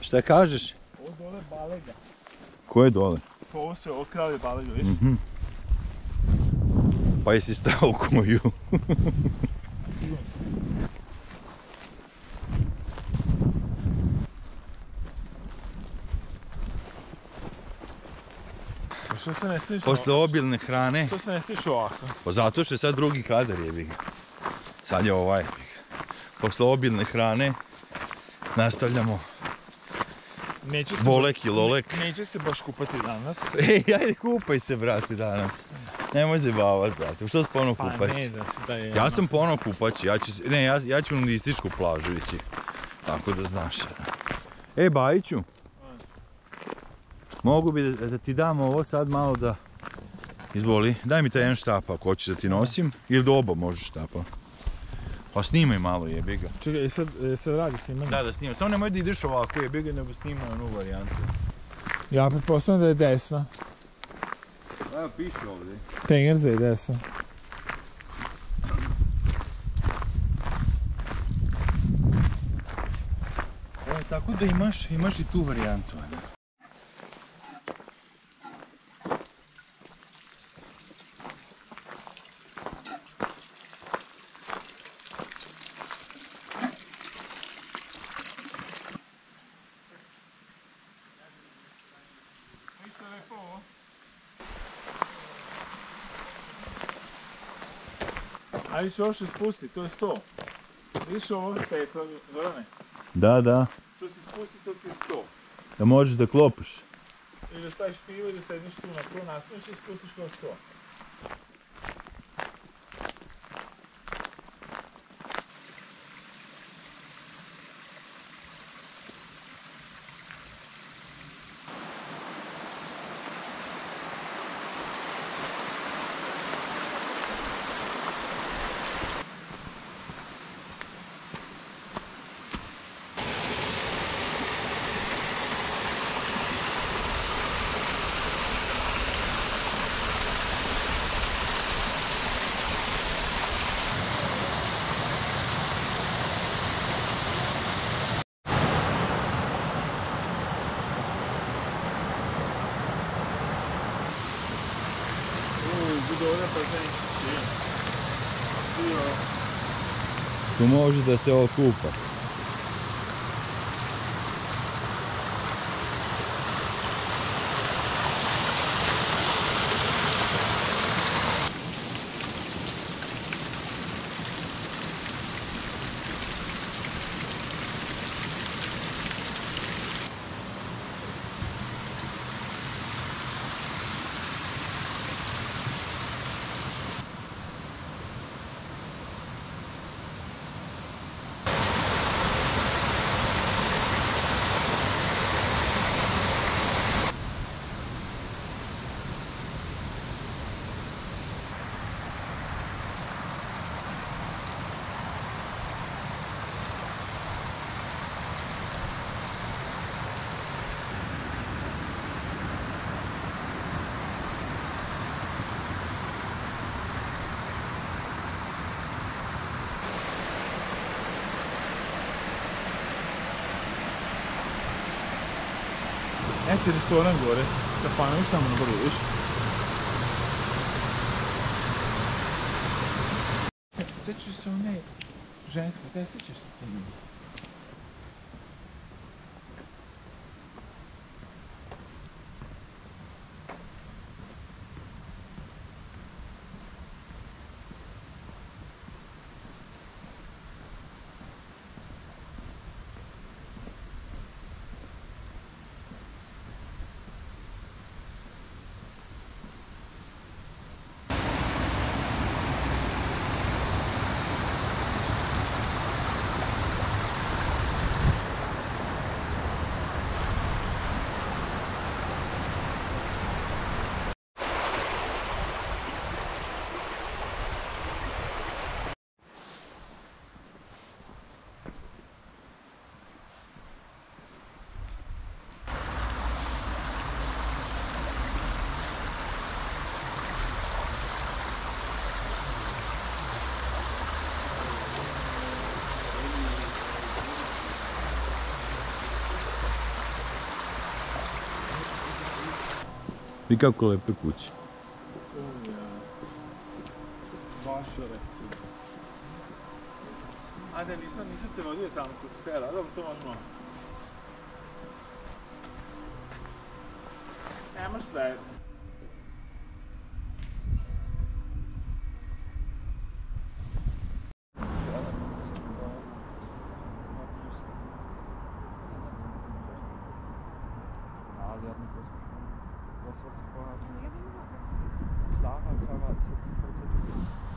Šta kažeš? Ovo dole balega. Ko je dole? Ovo se okrali balega, viš? Pa jesi stao u koju? Što se ne stiš Posle obilne hrane. Što se ne stiš ovako? Pa zato što je sad drugi kadar jebi ga. Sad je ovaj jebi ga. Posle obilne hrane nastavljamo volek i lolek. Neću se baš kupati danas. Ej, ajde kupaj se, brate, danas. Nemoj zabavat, brate. Što si ponovo kupać? Pa ne, da je... Ja sam ponovo kupać. Ja ću na nudističku plažu ići. Tako da znaš. Ej, Bajiću. Mogu bi da ti dam ovo sad malo da... Izvoli, daj mi taj jedan štap ako hoćeš da ti nosim. Ili do oba možeš štapa. Pa snimaj malo, jebi ga. Čekaj, sad radi snimanje? Da snimaj. Samo nemoj da ideš ovako, jebi ga, nego snimaj onu varijantu. Ja pretpostavljam da je desna. Evo piše ovdje. Tengerza je desna. Tako da imaš i tu varijantu. Ajde ću još ispusti, to je 100. Vidiš ovo svetlo, Zorane? Da. To se spusti, to ti je 100. Da možeš da klopiš. Ili da staviš pivo i da sedniš tu na to, nastaviš i spustiš kao 100. Tu može da se okupa. Eto je restoran gore, kafanović tamo na vrlu, viš? Sjećaš se one ženske, te sjećaš se te ljudi? I kako lepe kuće. Vašare. Ajde, nisam te vodio tamo kod Stela, dobro, to možemo. Nemaš sve. Das, was sie vorhatten. Das Clara-Cover ist jetzt ein Foto.